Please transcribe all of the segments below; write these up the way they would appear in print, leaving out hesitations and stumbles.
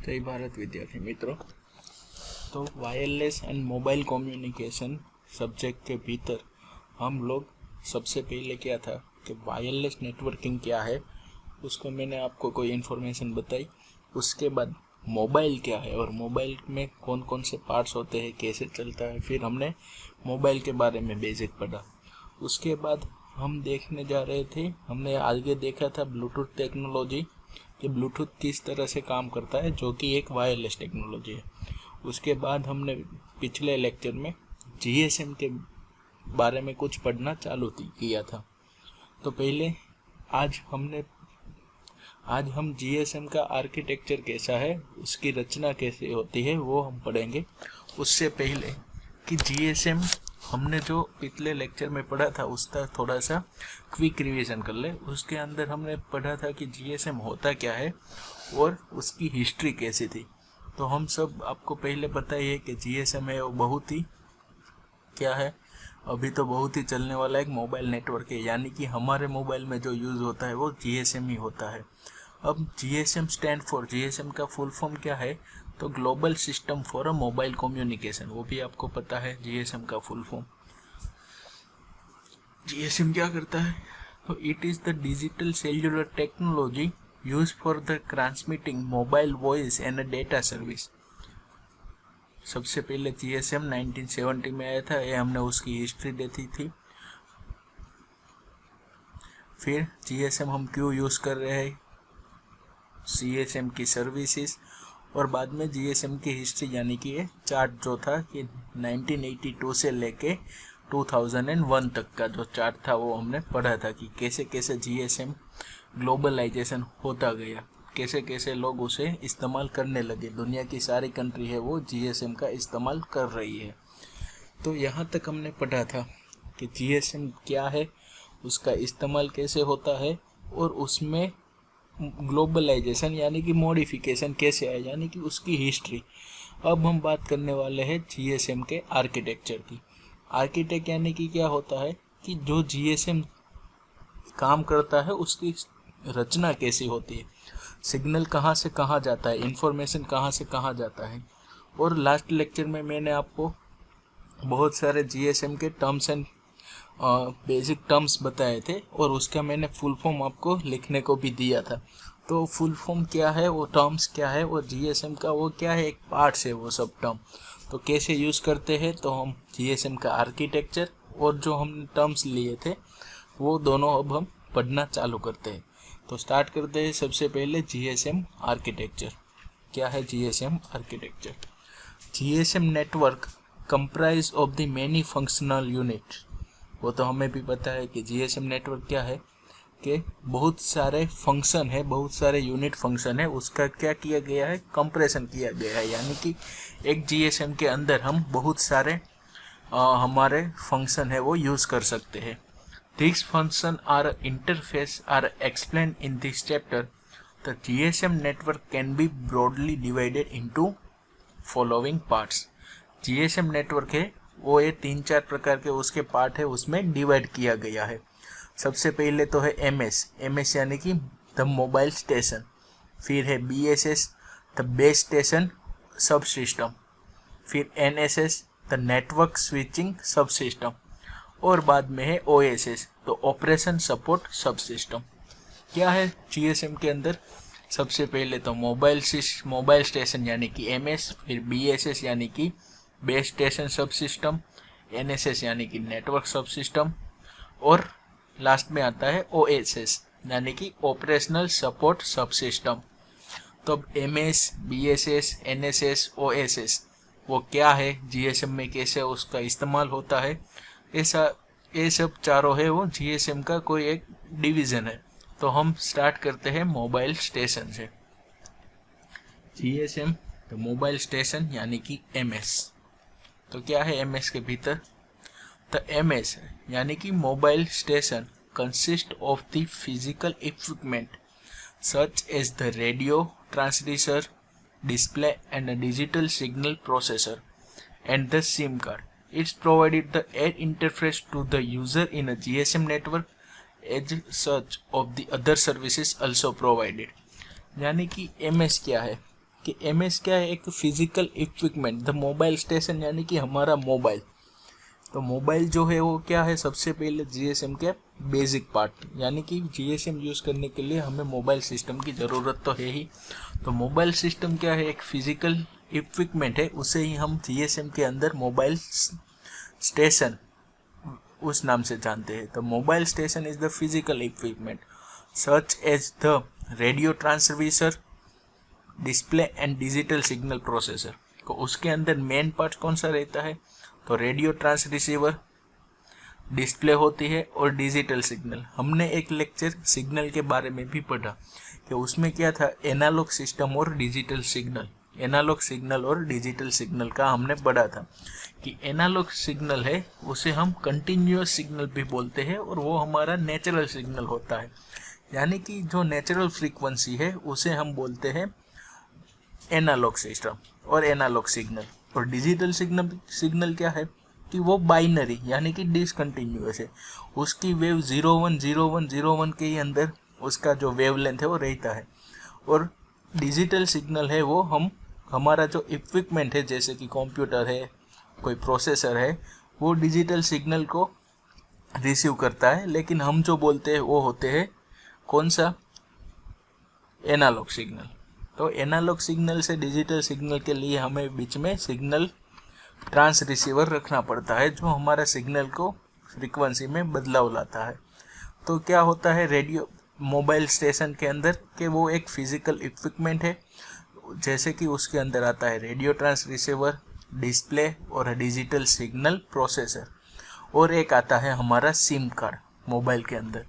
जय भारत विद्यार्थी मित्रों। तो wireless and mobile communication subject के भीतर हम लोग सबसे पहले क्या था कि वायरलेस नेटवर्किंग क्या है उसको मैंने आपको कोई इन्फॉर्मेशन बताई। उसके बाद मोबाइल क्या है और मोबाइल में कौन कौन से पार्ट्स होते हैं, कैसे चलता है, फिर हमने मोबाइल के बारे में बेसिक पढ़ा। उसके बाद हम देखने जा रहे थे, हमने आगे देखा था ब्लूटूथ टेक्नोलॉजी कि ब्लूटूथ किस तरह से काम करता है, जो कि एक वायरलेस टेक्नोलॉजी है। उसके बाद हमने पिछले लेक्चर में जीएसएम के बारे में कुछ पढ़ना चालू किया था। तो पहले आज हम जीएसएम का आर्किटेक्चर कैसा है, उसकी रचना कैसे होती है, वो हम पढ़ेंगे। उससे पहले कि जीएसएम हमने जो पिछले लेक्चर में पढ़ा था उसका थोड़ा सा क्विक रिवीजन कर ले। उसके अंदर हमने पढ़ा था कि जीएसएम होता क्या है और उसकी हिस्ट्री कैसी थी। तो हम सब आपको पहले पता ही है कि जीएसएम है वो बहुत ही क्या है, अभी तो बहुत ही चलने वाला एक मोबाइल नेटवर्क है, यानी कि हमारे मोबाइल में जो यूज़ होता है वो जीएसएम ही होता है। अब जीएसएम स्टैंड फॉर, जीएसएम का फुल फॉर्म क्या है, तो global system for a mobile communication, वो भी आपको पता है जीएसएम का फुल फॉर्म। जीएसएम क्या करता है, तो it is the digital cellular technology use for the transmitting mobile voice and data service. सबसे पहले जीएसएम 1970 में आया था, ये हमने उसकी हिस्ट्री देखी थी। फिर जीएसएम हम क्यों यूज़ कर रहे हैं, जीएसएम की सर्विसेज, और बाद में जीएसएम की हिस्ट्री, यानी कि ये चार्ट जो था कि 1982 से लेके 2001 तक का जो चार्ट था वो हमने पढ़ा था कि कैसे कैसे जीएसएम ग्लोबलाइजेशन होता गया, कैसे कैसे लोग उसे इस्तेमाल करने लगे। दुनिया की सारी कंट्री है वो जीएसएम का इस्तेमाल कर रही है। तो यहाँ तक हमने पढ़ा था कि जीएसएम क्या है, उसका इस्तेमाल कैसे होता है और उसमें ग्लोबलाइजेशन यानी कि मॉडिफिकेशन कैसे आया, यानी कि उसकी हिस्ट्री। अब हम बात करने वाले हैं जीएसएम के आर्किटेक्चर की। आर्किटेक्ट यानी कि क्या होता है कि जो जीएसएम काम करता है उसकी रचना कैसी होती है, सिग्नल कहाँ से कहाँ जाता है, इंफॉर्मेशन कहाँ से कहाँ जाता है। और लास्ट लेक्चर में मैंने आपको बहुत सारे जीएसएम के टर्म्स एंड बेसिक टर्म्स बताए थे और उसका मैंने फुल फॉर्म आपको लिखने को भी दिया था। तो फुल फॉर्म क्या है, वो टर्म्स क्या है, और जीएसएम का वो क्या है, एक पार्ट्स है वो सब टर्म। तो कैसे यूज़ करते हैं, तो हम जीएसएम का आर्किटेक्चर और जो हमने टर्म्स लिए थे वो दोनों अब हम पढ़ना चालू करते हैं। तो स्टार्ट करते हैं सबसे पहले जीएसएम आर्किटेक्चर। क्या है GSM architecture? GSM network comprise of the many functional unit. वो तो हमें भी पता है कि जीएसएम नेटवर्क क्या है कि बहुत सारे फंक्शन है, बहुत सारे यूनिट फंक्शन है, उसका क्या किया गया है, कंप्रेशन किया गया है। यानी कि एक जीएसएम के अंदर हम बहुत सारे हमारे फंक्शन है वो यूज़ कर सकते हैं। These functions are interface are explained in this chapter. The GSM network can be broadly divided into following parts. GSM network है वो ये 3-4 प्रकार के उसके पार्ट है, उसमें डिवाइड किया गया है। सबसे पहले तो है एमएस यानी कि द मोबाइल स्टेशन, फिर है बीएसएस द बेस स्टेशन सब सिस्टम, फिर एनएसएस द नेटवर्क स्विचिंग सब सिस्टम, और बाद में है ओएसएस तो ऑपरेशन सपोर्ट सब सिस्टम। क्या है जीएसएम के अंदर? सबसे पहले तो मोबाइल स्टेशन यानी कि एमएस, फिर बीएसएस यानी कि बेस स्टेशन सब सिस्टम, एनएसएस यानी कि नेटवर्क सब सिस्टम, और लास्ट में आता है ओएसएस यानी कि ऑपरेशनल सपोर्ट सब सिस्टम। तो अब एमएस, बीएसएस, एनएसएस, ओएसएस वो क्या है, जीएसएम में कैसे उसका इस्तेमाल होता है, ऐसा ये सब चारों है वो जीएसएम का कोई एक डिवीज़न है। तो हम स्टार्ट करते हैं मोबाइल स्टेशन से। जीएसएम तो मोबाइल स्टेशन यानी कि एमएस। तो क्या है एमएस के भीतर? तो एमएस यानी कि mobile station consist of the physical equipment such as the radio transducer, display and a digital signal processor and the SIM card. It's provided the air interface to the user in a GSM network as such of the other services also provided. यानी कि MS क्या है कि MS क्या है, एक physical equipment. The mobile station यानी कि हमारा मोबाइल। तो मोबाइल जो है वो क्या है, सबसे पहले जीएसएम के बेसिक पार्ट, यानी कि जीएसएम यूज़ करने के लिए हमें मोबाइल सिस्टम की ज़रूरत तो है ही। तो मोबाइल सिस्टम क्या है, एक फिजिकल इक्विपमेंट है, उसे ही हम जीएसएम के अंदर मोबाइल स्टेशन उस नाम से जानते हैं। तो mobile station is the physical equipment such as the radio transducer, display and digital signal processor. तो उसके अंदर मेन पार्ट कौन सा रहता है, तो रेडियो ट्रांसरिसीवर, डिस्प्ले होती है और डिजिटल सिग्नल। हमने एक लेक्चर सिग्नल के बारे में भी पढ़ा कि उसमें क्या था, एनालॉग सिस्टम और डिजिटल सिग्नल। एनालॉग सिग्नल और डिजिटल सिग्नल का हमने पढ़ा था कि एनालॉग सिग्नल है उसे हम कंटिन्यूअस सिग्नल भी बोलते हैं और वो हमारा नेचुरल सिग्नल होता है, यानी कि जो नेचुरल फ्रीक्वेंसी है उसे हम बोलते हैं एनालॉग सिस्टम और एनालॉग सिग्नल। और डिजिटल सिग्नल क्या है कि वो बाइनरी यानी कि डिसकंटिन्यूअस है, उसकी वेव 010101 के ही अंदर उसका जो वेवलेंथ है वो रहता है। और डिजिटल सिग्नल है वो हमारा जो इक्विपमेंट है, जैसे कि कंप्यूटर है, कोई प्रोसेसर है, वो डिजिटल सिग्नल को रिसीव करता है, लेकिन हम जो बोलते हैं वो होते हैं कौन सा, एनालॉग सिग्नल। तो एनालॉग सिग्नल से डिजिटल सिग्नल के लिए हमें बीच में सिग्नल ट्रांस रिसीवर रखना पड़ता है, जो हमारा सिग्नल को फ्रीक्वेंसी में बदलाव लाता है। तो क्या होता है रेडियो मोबाइल स्टेशन के अंदर कि वो एक फिजिकल इक्विपमेंट है, जैसे कि उसके अंदर आता है रेडियो ट्रांस रिसीवर, डिस्प्ले और डिजिटल सिग्नल प्रोसेसर, और एक आता है हमारा सिम कार्ड मोबाइल के अंदर।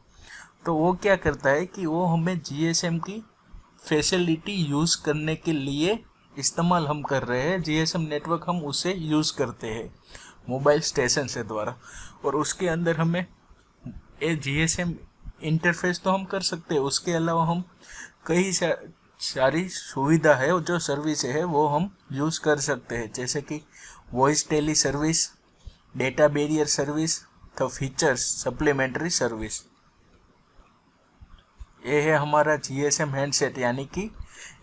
तो वो क्या करता है कि वो हमें जीएसएम की फैसिलिटी यूज़ करने के लिए इस्तेमाल हम कर रहे हैं, जीएसएम नेटवर्क हम उसे यूज़ करते हैं मोबाइल स्टेशन से द्वारा। और उसके अंदर हमें ये जीएसएम इंटरफेस तो हम कर सकते हैं, उसके अलावा हम कई सारी सुविधा है जो सर्विस है वो हम यूज़ कर सकते हैं, जैसे कि voice tele service, data bearer service, तो फीचर्स सप्लीमेंट्री सर्विस। ये है हमारा जीएसएम हैंडसेट यानी कि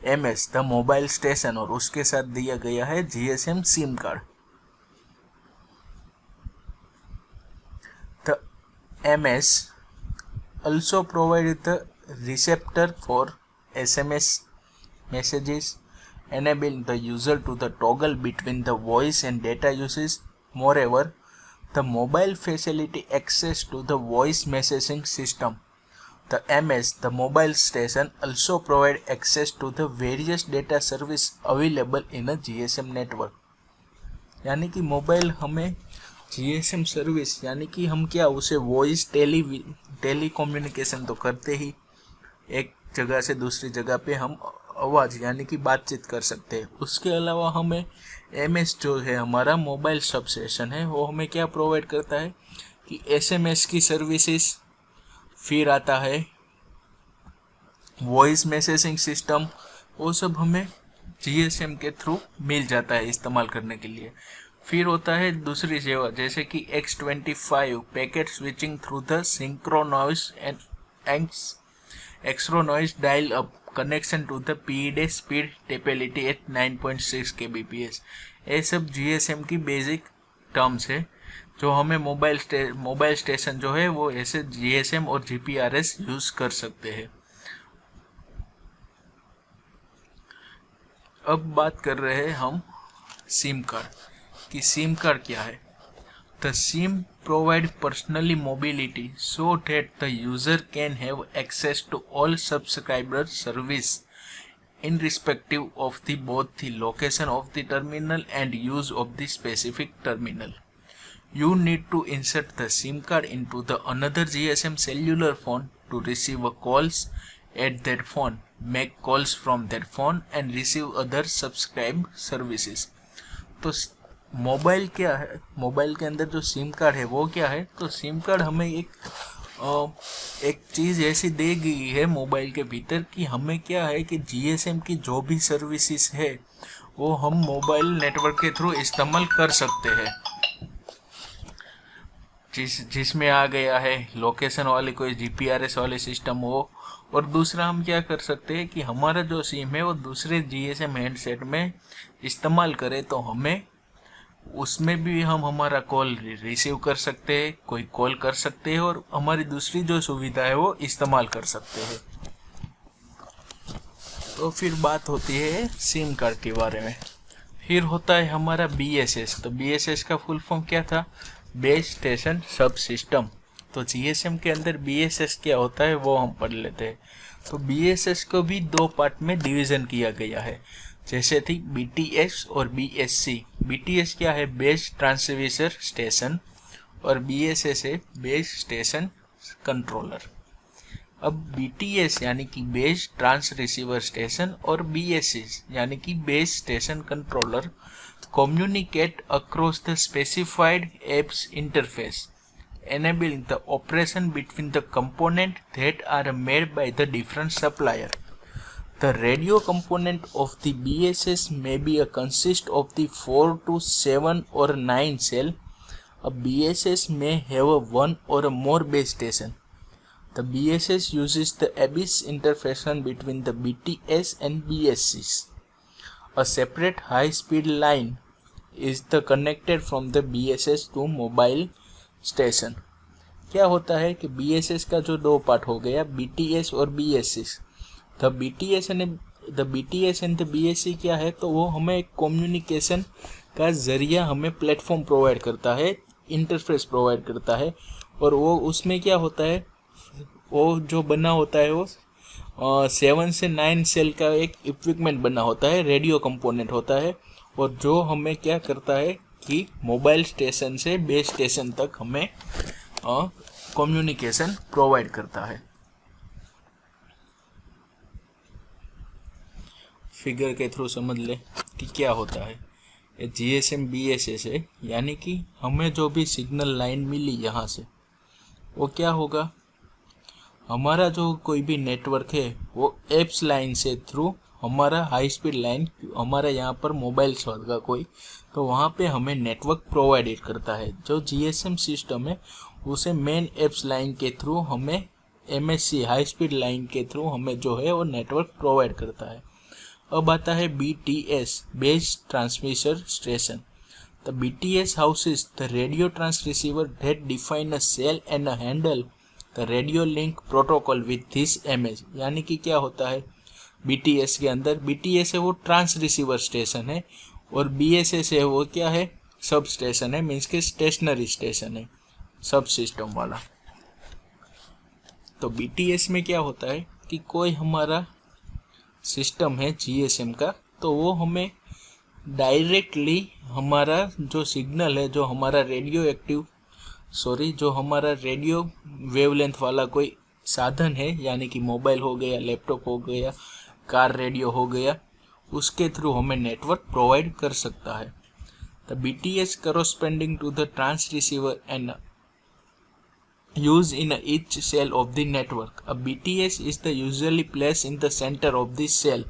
एमएस द मोबाइल स्टेशन, और उसके साथ दिया गया है GSM SIM card. The MS also provide the receptor for SMS messages, enabling the user to the toggle between the voice and data usage. Moreover, the mobile facility access to the voice messaging system. The MS, the mobile station, also provide access to the various data service available in a GSM network. यानी कि mobile हमें GSM service यानी कि हम क्या उसे voice tele communication तो करते ही, एक जगह से दूसरी जगह पे हम आवाज़ यानी कि बातचीत कर सकते हैं। उसके अलावा हमें एमएस जो है हमारा मोबाइल सब स्टेशन है, वो हमें क्या प्रोवाइड करता है कि एसएमएस की सर्विसेज, फिर आता है वॉइस मैसेजिंग सिस्टम, वो सब हमें जीएसएम के थ्रू मिल जाता है इस्तेमाल करने के लिए। फिर होता है दूसरी सेवा जैसे कि X25 packet switching through the synchronous and asynchronous dial up connection to the PED speed capability at 9.6 kbps। ये सब जीएसएम की बेसिक टर्म्स है जो हमें मोबाइल स्टेशन जो है वो ऐसे जीएसएम और जीपीआरएस यूज़ कर सकते हैं। अब बात कर रहे हैं हम सिम कार्ड कि सिम कार्ड क्या है। The SIM provide personally mobility so that the user can have access to all subscriber service in respective of the both the location of the terminal and use of the specific terminal. You need to insert the SIM card into the another GSM cellular phone to receive a calls at that phone, make calls from that phone and receive other subscribe services। तो mobile क्या है, mobile के अंदर जो SIM card है वो क्या है, तो सिम कार्ड हमें एक चीज़ ऐसी दे गई है मोबाइल के भीतर कि हमें क्या है कि जीएसएम की जो भी सर्विसेज है वो हम मोबाइल नेटवर्क के थ्रू इस्तेमाल कर सकते हैं। जिसमें आ गया है लोकेशन वाली कोई जीपीआरएस वाले सिस्टम हो, और दूसरा हम क्या कर सकते हैं कि हमारा जो सिम है वो दूसरे जीएसएम हैंडसेट में इस्तेमाल करें तो हमें उसमें भी हम हमारा कॉल रिसीव कर सकते हैं, कोई कॉल कर सकते हैं और हमारी दूसरी जो सुविधा है वो इस्तेमाल कर सकते हैं। तो फिर बात होती है सिम कार्ड के बारे में। फिर होता है हमारा BSS। तो BSS का फुल फॉर्म क्या था? बेस स्टेशन सब सिस्टम। तो जीएसएम के अंदर BSS क्या होता है वो हम पढ़ लेते हैं। तो BSS को भी दो पार्ट में डिवीज़न किया गया है, जैसे थी BTS और BSC। BTS क्या है? बेस ट्रांसड्यूसर स्टेशन, और BSS है बेस स्टेशन कंट्रोलर। अब BTS यानी कि बेस ट्रांस रिसीवर स्टेशन और BSC यानी कि base station controller communicate across the specified apps interface, enabling the operation between the components that are made by the different supplier. The radio component of the BSS may be a consist of the 4 to 7 or 9 cell. A BSS may have a one or a more base station. The BSS uses the ABIS interface between the BTS and BSCs. A separate high-speed line is the connected from the BSS to mobile station. क्या होता है कि BSS का जो दो part हो गया BTS और BSC। The BTS and the BSC क्या है? तो वो हमें एक कम्युनिकेशन का जरिया हमें प्लेटफॉर्म प्रोवाइड करता है, इंटरफेस प्रोवाइड करता है। और वो उसमें क्या होता है, वो जो बना होता है वो 7 से 9 सेल का एक इक्विपमेंट बना होता है, रेडियो कंपोनेंट होता है, और जो हमें क्या करता है कि मोबाइल स्टेशन से बेस स्टेशन तक हमें कम्युनिकेशन प्रोवाइड करता है। फिगर के थ्रू समझ ले कि क्या होता है। ये जीएसएम BSS है, यानी कि हमें जो भी सिग्नल लाइन मिली यहाँ से वो क्या होगा, हमारा जो कोई भी नेटवर्क है वो एप्स लाइन से थ्रू हमारा हाई स्पीड लाइन, हमारा यहाँ पर मोबाइल होगा कोई, तो वहाँ पे हमें नेटवर्क प्रोवाइड करता है। जो जीएसएम सिस्टम है उसे मेन एप्स लाइन के थ्रू हमें MSC हाई स्पीड लाइन के थ्रू हमें जो है वो नेटवर्क प्रोवाइड करता है। अब आता है BTS base transmission station. The BTS houses the radio trans receiver that define a cell and a handle the radio link protocol with this image. यानी कि क्या होता है BTS के अंदर, BTS है वो ट्रांस रिसीवर स्टेशन है, और BSS है वो क्या है, सब स्टेशन है, मीन्स के स्टेशनरी स्टेशन है, सब सिस्टम वाला। तो BTS में क्या होता है कि कोई हमारा सिस्टम है GSM का, तो वो हमें डायरेक्टली हमारा जो सिग्नल है, जो हमारा जो हमारा रेडियो वेवलेंथ वाला कोई साधन है, यानी कि मोबाइल हो गया, लैपटॉप हो गया, कार रेडियो हो गया, उसके थ्रू हमें नेटवर्क प्रोवाइड कर सकता है। The BTS corresponding to the trans receiver and used in each cell of the network. A BTS is the usually placed in the center of the cell.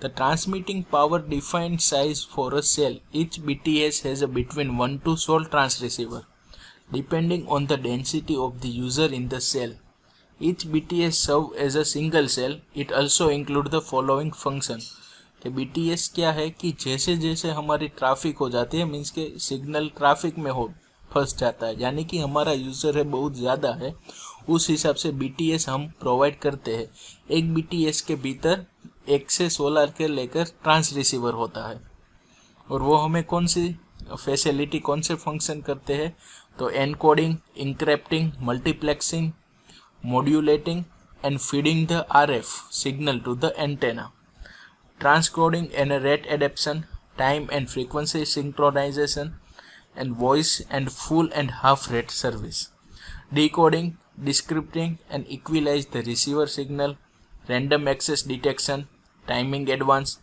The transmitting power defined size for a cell. Each BTS has a between 1 to 12 transceiver, depending on the density of the user in the cell. Each BTS serve as a single cell. It also include the following function. कि BTS क्या है कि जैसे जैसे हमारी traffic हो जाती है, मीन्स के सिग्नल ट्रैफिक में हो फंस जाता है, यानी कि हमारा यूज़र है बहुत ज़्यादा है, उस हिसाब से BTS हम प्रोवाइड करते हैं। एक BTS के भीतर 1 से 16 के लेकर ट्रांस रिसीवर होता है, और वो हमें कौन सी फैसिलिटी, कौन से फंक्शन करते हैं, तो encoding, encrypting, multiplexing, modulating and feeding the RF signal to the antenna, transcoding and rate adaptation, time and frequency synchronization, and voice and full and half rate service, decoding, decrypting and equalize the receiver signal, random access detection, timing advance,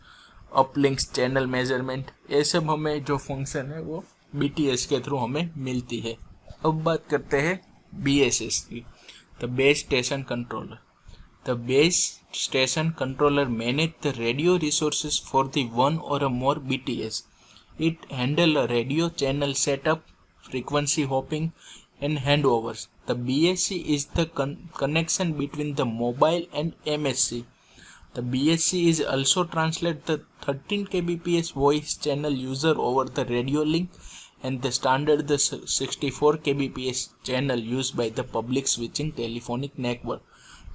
uplinks channel measurement। ये सब हमें जो function है वो BTS के through हमें मिलती है। अब बात करते हैं BSS की। The base station controller. The base station controller manages the radio resources for the one or a more BTS. It handles a radio channel setup, frequency hopping, and handovers. The BSC is the connection between the mobile and MSC. The BSC is also translate the 13 kbps voice channel user over the radio link and the standard the 64 kbps channel used by the public switching telephonic network,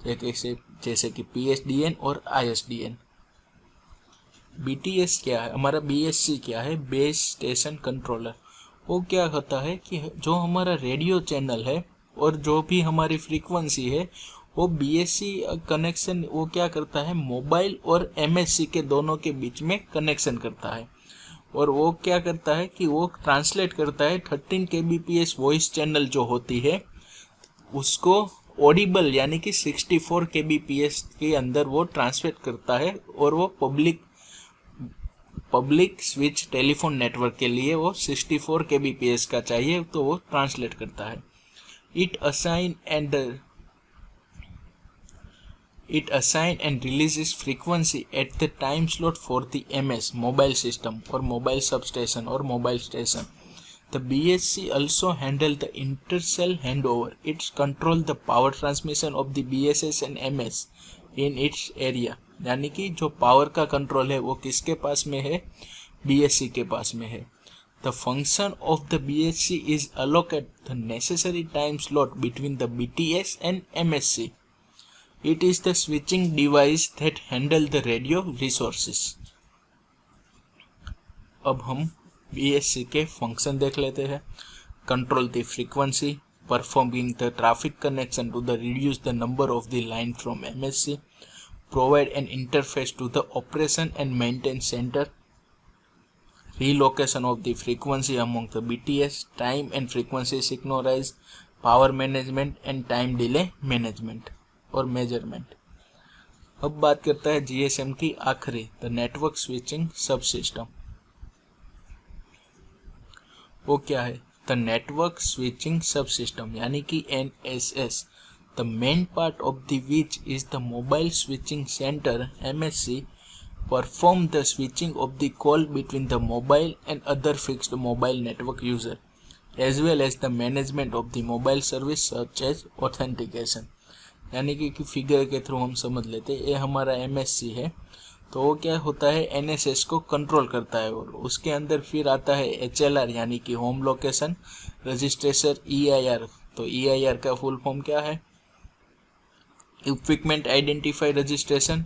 जैसे कि PSDN और ISDN. BTS क्या है, हमारा BSC क्या है, base station controller. वो क्या होता है कि जो हमारा रेडियो चैनल है और जो भी हमारी फ्रीक्वेंसी है वो BSC कनेक्शन वो क्या करता है, मोबाइल और MSC के दोनों के बीच में कनेक्शन करता है. और वो क्या करता है कि वो ट्रांसलेट करता है 13 kbps वॉइस चैनल जो होती है उसको ऑडिबल यानी कि 64 kbps के अंदर वो ट्रांसलेट करता है और वो पब्लिक स्विच टेलीफोन नेटवर्क के लिए वो 64 kbps का चाहिए तो वो ट्रांसलेट करता है. It assign and releases frequency at the time slot for the MS mobile system or mobile substation or mobile station. The BSC also handle the intercell handover. It control the power transmission of the BSS and MS in its area. यानी कि जो power का control है वो किसके पास में है, BSC के पास में है. The function of the BSC is allocate the necessary time slot between the BTS and MSC. It is the switching device that handle the radio resources. अब हम BSC के फंक्शन देख लेते हैं. Control the frequency, performing the traffic connection to the reduce the number of the line from MSC, provide an interface to the operation and maintenance center, relocation of the frequency among the BTS, time and frequency synchronize, power management and time delay management और measurement. अब बात करता है GSM की आखिरी, the network switching सब system. वो क्या है, द नेटवर्क स्विचिंग सब सिस्टम यानी कि NSS. The main part of the which is the mobile switching centre MSC perform the switching of the call between the mobile and other fixed mobile network user as well as the management of the mobile service such as authentication. यानी कि figure के through हम समझ लेते हैं ये हमारा MSC है तो वो क्या होता है NSS को कंट्रोल करता है और उसके अंदर फिर आता है HLR यानी कि होम लोकेशन रजिस्ट्रेशन EIR. तो EIR का फुल फॉर्म क्या है, इक्विपमेंट आइडेंटिफाई रजिस्ट्रेशन.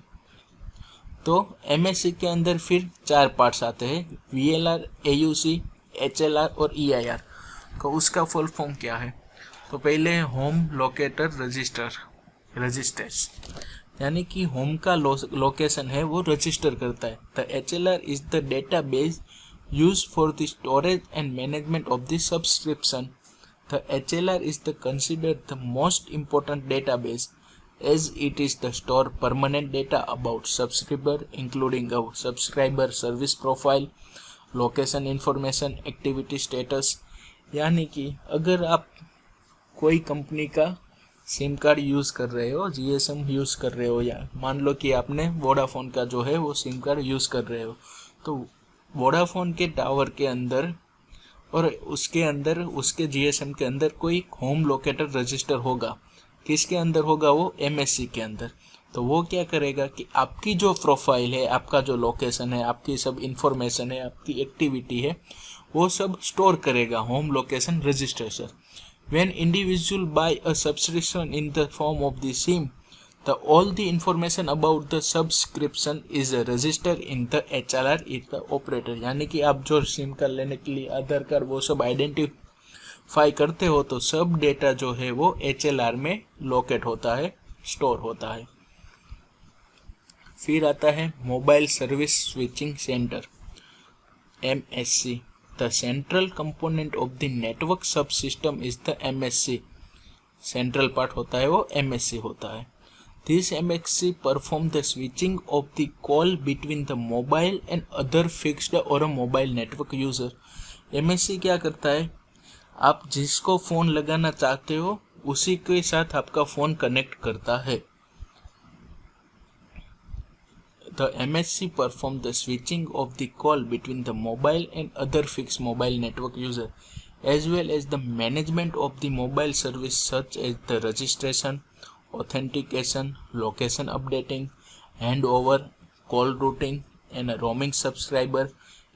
तो MSC के अंदर फिर 4 पार्ट्स आते हैं, VLR, AUC, HLR और EIR. तो उसका फुल फॉर्म क्या है, तो पहले है होम लोकेटर रजिस्टर्स यानी कि होम का लोकेशन है वो रजिस्टर करता है. The HLR is the data base use for the storage and management of the subscription. The HLR is the considered the most important data base as it is the store permanent data about subscriber including a subscriber service profile, location information, activity status. यानी कि अगर आप कोई company का SIM card use कर रहे हो, GSM use कर रहे हो या मान लो कि आपने वोडाफोन का जो है वो सिम कार्ड यूज़ कर रहे हो तो वोडाफोन के टावर के अंदर और उसके अंदर उसके GSM के अंदर कोई होम लोकेटर रजिस्टर होगा. किसके अंदर होगा, वो MSC के अंदर. तो वो क्या करेगा कि आपकी जो प्रोफाइल है, आपका जो लोकेशन है, आपकी सब इंफॉर्मेशन है, आपकी एक्टिविटी है वो सब स्टोर करेगा home location registration. When individual bye a subscription in the form of the SIM the all the information about the subscription is register in the HLR is the operator. यानी कि आप जो SIM card लेने के लिए आधार card वो सब identify करते हो तो सब डेटा जो है वो HLR में लोकेट होता है, स्टोर होता है. फिर आता है mobile service switching centre MSC. The central component of the network sub system is the MSC. Central part होता है वो MSC होता है. This MSC perform the switching of the call between the mobile and other fixed और mobile network user. MSC क्या करता है, आप जिसको फ़ोन लगाना चाहते हो उसी के साथ आपका फ़ोन कनेक्ट करता है. The MSC perform the switching of the call between the mobile and other fixed mobile network user as well as the management of the mobile service such as the registration, authentication, location updating, handover, call routing, and a roaming subscriber.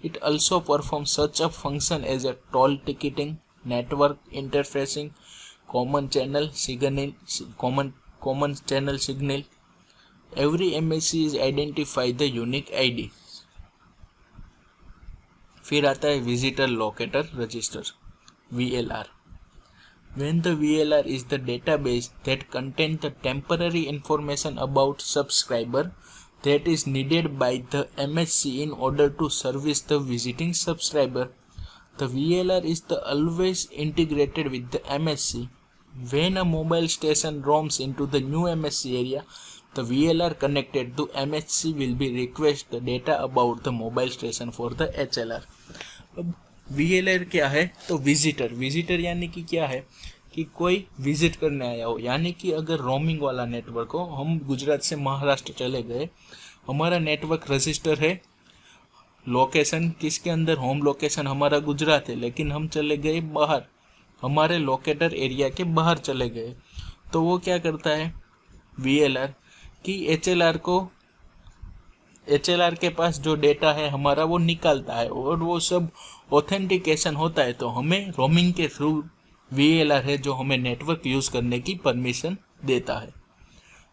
It also performs such a function as a toll ticketing, network interfacing, common channel signal. Every MSC is identify the unique ID. फिर आता है visitor locator register VLR. When the VLR is the database that contains the temporary information about subscriber that is needed by the MSC in order to service the visiting subscriber. The VLR is the always integrated with the MSC. When a mobile station roams into the new MSC area, the VLR connected to MSC will be request the data about the mobile station for the HLR. अब VLR क्या है? तो visitor यानी कि क्या है कि कोई विजिट करने आया हो, यानी कि अगर रोमिंग वाला नेटवर्क हो, हम गुजरात से महाराष्ट्र चले गए, हमारा नेटवर्क रजिस्टर है, लोकेशन किसके अंदर, होम लोकेशन हमारा गुजरात है, लेकिन हम चले गए बाहर, हमारे लोकेटर एरिया के बाहर चले गए, तो वो क्या करता है VLR कि HLR के पास जो डेटा है हमारा वो निकालता है और वो सब ऑथेंटिकेशन होता है, तो हमें रोमिंग के थ्रू VLR है जो हमें नेटवर्क यूज़ करने की परमिशन देता है.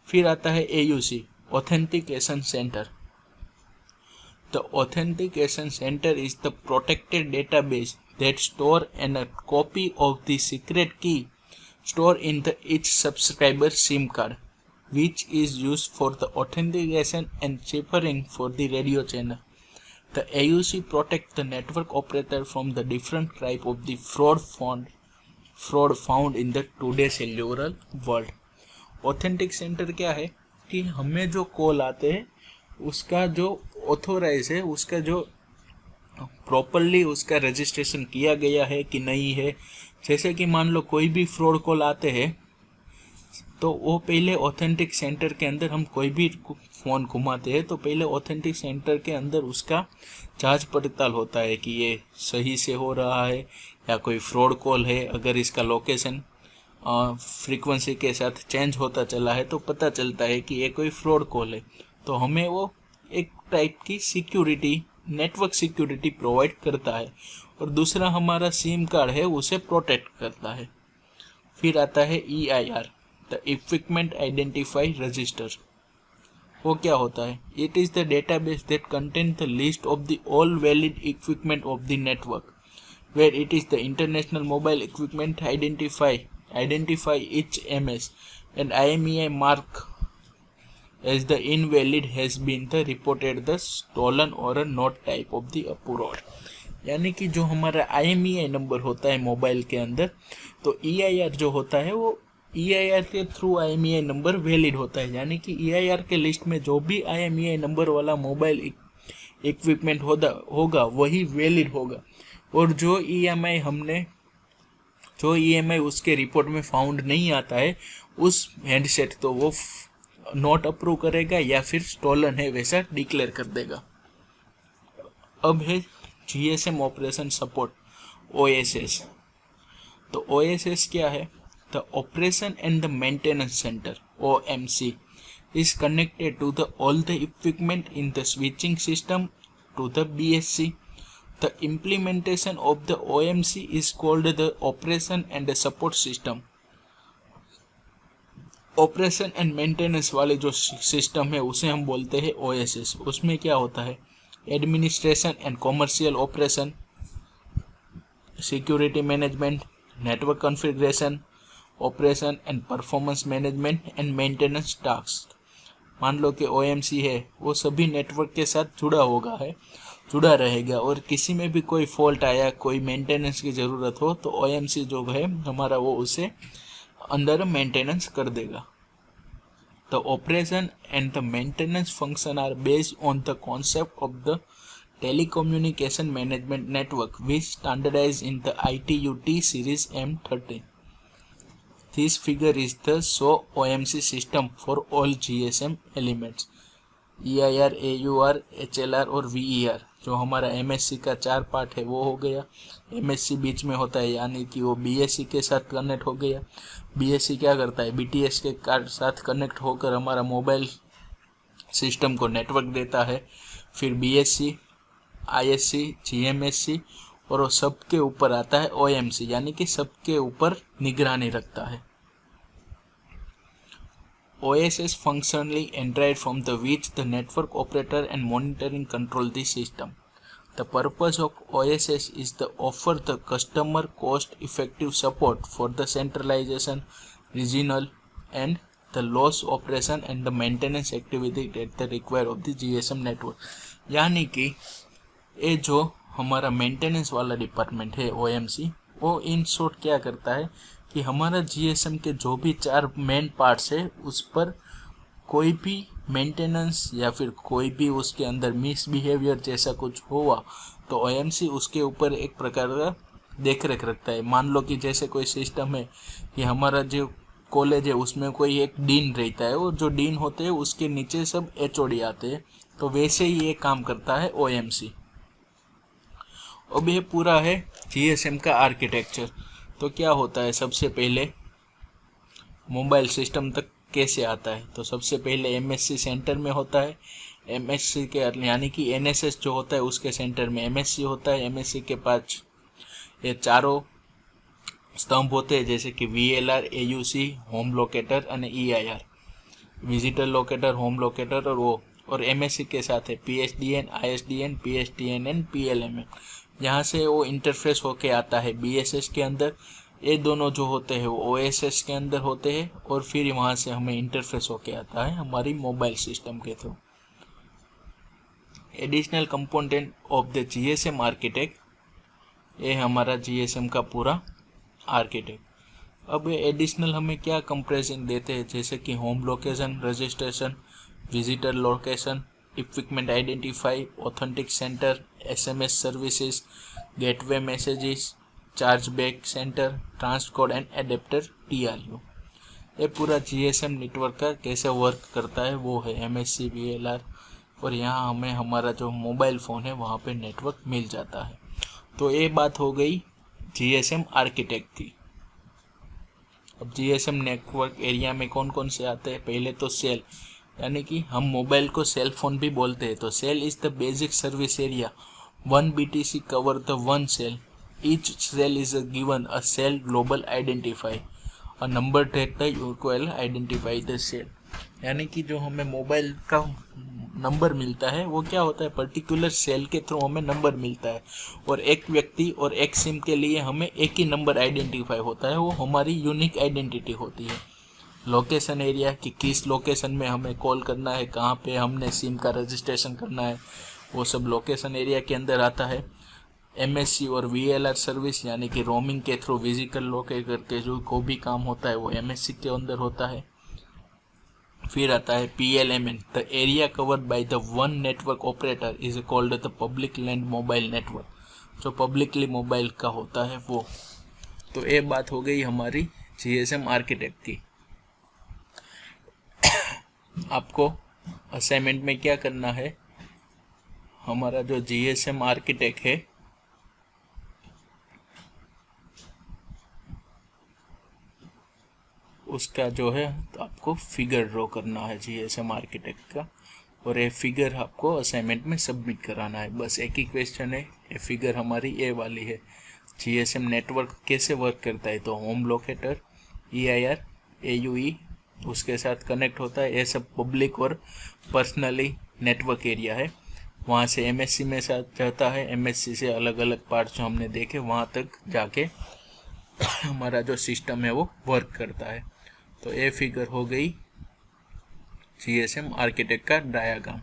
फिर आता है AUC authentication centre. The authentication center is the protected database that store a copy of the secret key stored in each subscriber SIM card, which is used for the authentication and ciphering for the radio channel. The AUC protects the network operator from the different type of the fraud found in the today cellular world. Authentic center क्या है कि हमें जो call आते हैं उसका जो authorise है, उसका जो प्रॉपरली उसका रजिस्ट्रेशन किया गया है कि नहीं है. जैसे कि मान लो कोई भी फ्रॉड कॉल आते हैं तो वो पहले ऑथेंटिक सेंटर के अंदर, हम कोई भी फ़ोन घुमाते हैं तो पहले ऑथेंटिक सेंटर के अंदर उसका जांच पड़ताल होता है कि ये सही से हो रहा है या कोई फ्रॉड कॉल है. अगर इसका लोकेशन फ्रीक्वेंसी के साथ चेंज होता चला है तो पता चलता है कि ये कोई फ्रॉड कॉल है, तो हमें वो एक टाइप की सिक्योरिटी, नेटवर्क सिक्योरिटी प्रोवाइड करता है. और दूसरा हमारा सिम कार्ड है उसे प्रोटेक्ट करता है. फिर आता है EIR the equipment identify register. वो क्या होता है? It is the database that contain the list of the all valid equipment of the network, where it is the international mobile equipment identify each MS and IMEI mark as the invalid has been the reported the stolen or a not type of the upload. यानी कि जो हमारा IMEI number होता है mobile के अंदर, तो EIR जो होता है वो EIR के थ्रू IMEI नंबर वैलिड होता है. यानी कि EIR के लिस्ट में जो भी IMEI नंबर वाला मोबाइल इक्विपमेंट होगा वही वैलिड होगा. और जो EMI उसके रिपोर्ट में फाउंड नहीं आता है उस हैंडसेट, तो वो नॉट अप्रूव करेगा या फिर स्टॉलन है वैसा डिक्लेयर कर देगा. अब है GSM ऑपरेशन सपोर्ट OSS. तो OSS क्या है? The operation and the maintenance centre OMC is connected to all the equipment in the switching system to the BSC. The implementation of the OMC is called the operation and the support system. Operation and maintenance वाले जो system है उसे हम बोलते हैं OSS. उसमें क्या होता है? Administration and commercial operation, security management, network configuration, operation and performance management and maintenance task. मान लो कि OMC है वो सभी नेटवर्क के साथ जुड़ा रहेगा और किसी में भी कोई फॉल्ट आया, कोई मेंटेनेंस की ज़रूरत हो तो OMC जो है हमारा वो उसे अंडर मेंटेनेंस कर देगा. The operation and the maintenance function are based on the concept of the telecommunication management network which standardize in the ITU-T series M13. This figure is the show OMC system for all GSM elements. EIR, AUR, HLR और VER। जो हमारा MSc का 4 part है वो हो गया। MSc बीच में होता है, यानी कि वो BSc के साथ कनेक्ट हो गया। BSc क्या करता है, BTS के साथ कनेक्ट होकर हमारा मोबाइल सिस्टम को नेटवर्क देता है। फिर BSc, ISC, GMSC और वो सबके ऊपर आता है OMC, यानी कि सबके ऊपर निगरानी रखता है। OSS functionally derived from the which the network operator and monitoring control the system. The purpose of OSS is to offer the customer cost-effective support for the centralization, regional, and the loss operation and the maintenance activity that the require of the GSM network. यानी कि ये जो हमारा maintenance वाला department है OMC, वो in short क्या करता है कि हमारा GSM के जो भी 4 मेन पार्ट्स है उस पर कोई भी मेंटेनेंस या फिर कोई भी उसके अंदर मिसबिहेवियर जैसा कुछ हुआ तो OMC उसके ऊपर एक प्रकार का देख रेख रखता है। मान लो कि जैसे कोई सिस्टम है कि हमारा जो कॉलेज है उसमें कोई एक डीन रहता है, वो जो डीन होते हैं उसके नीचे सब HOD आते हैं, तो वैसे ही ये काम करता है OMC। अब ये पूरा है GSM का आर्किटेक्चर। तो क्या होता है, सबसे पहले मोबाइल सिस्टम तक कैसे आता है, तो सबसे पहले MSC सेंटर में होता है। MSC के यानी कि NSS जो होता है उसके सेंटर में MSC होता है। MSC के पास ये चारों स्तंभ होते हैं, जैसे कि VLR, AUC, होम लोकेटर और EIR, visitor locator, home locator और MSC के साथ है PSDN, ISDN, PSTN and PLMN। यहाँ से वो इंटरफेस होके आता है BSS के अंदर। ये दोनों जो होते हैं वो OSS के अंदर होते हैं और फिर वहाँ से हमें इंटरफेस होके आता है हमारी मोबाइल सिस्टम के through. Additional component of the GSM architect, ये हमारा GSM का पूरा आर्किटेक्ट। अब ये एडिशनल हमें क्या कंप्रेसिंग देते हैं, जैसे कि home location registration, visitor location, equipment identify, authentic centre, SMS services, gateway messages, charge back centre, transcode and adapter TRU। ये पूरा GSM नेटवर्क का कैसे वर्क करता है वो है MSC VLR। और यहाँ हमें हमारा जो मोबाइल फ़ोन है वहाँ पे नेटवर्क मिल जाता है। तो ये बात हो गई GSM आर्किटेक्ट की। अब GSM नेटवर्क एरिया में कौन कौन से आते हैं, पहले तो सेल, यानी कि हम मोबाइल को सेल फोन भी बोलते हैं। तो cell is the basic service area, 1 BTC cover the 1 cell, each cell is given a cell global identify, a number that equal identify the cell. यानी कि जो हमें मोबाइल का नंबर मिलता है वो क्या होता है, पर्टिकुलर सेल के थ्रू हमें नंबर मिलता है। और एक व्यक्ति और एक सिम के लिए हमें एक ही नंबर आइडेंटिफाई होता है, वो हमारी यूनिक आइडेंटिटी होती है। लोकेशन एरिया कि किस लोकेशन में हमें कॉल करना है, कहाँ पे हमने सिम का रजिस्ट्रेशन करना है, वो सब लोकेशन एरिया के अंदर आता है। MSC और VLR सर्विस, यानी कि रोमिंग के थ्रू विजिकल लोकेटर के जो को भी काम होता है वो MSC के अंदर होता है। फिर आता है PLMN, the area covered by the one network operator is called the public land mobile network, जो पब्लिकली मोबाइल का होता है वो। तो ये बात हो गई हमारी GSM आर्किटेक्ट की। आपको असाइनमेंट में क्या करना है, हमारा जो GSM आर्किटेक्ट है उसका जो है तो आपको फिगर ड्रॉ करना है GSM आर्किटेक्ट का, और ये फिगर आपको असाइनमेंट में सबमिट कराना है। बस एक ही क्वेश्चन है, ये फिगर हमारी ये वाली है। GSM नेटवर्क कैसे वर्क करता है, तो होम लोकेटर, EIR, AUE उसके साथ कनेक्ट होता है। ये सब पब्लिक और पर्सनली नेटवर्क एरिया है। वहाँ से MSC में साथ जाता है, MSC से अलग अलग पार्ट्स जो हमने देखे वहाँ तक जाके हमारा जो सिस्टम है वो वर्क करता है। तो ये फिगर हो गई GSM आर्किटेक्ट का डायग्राम।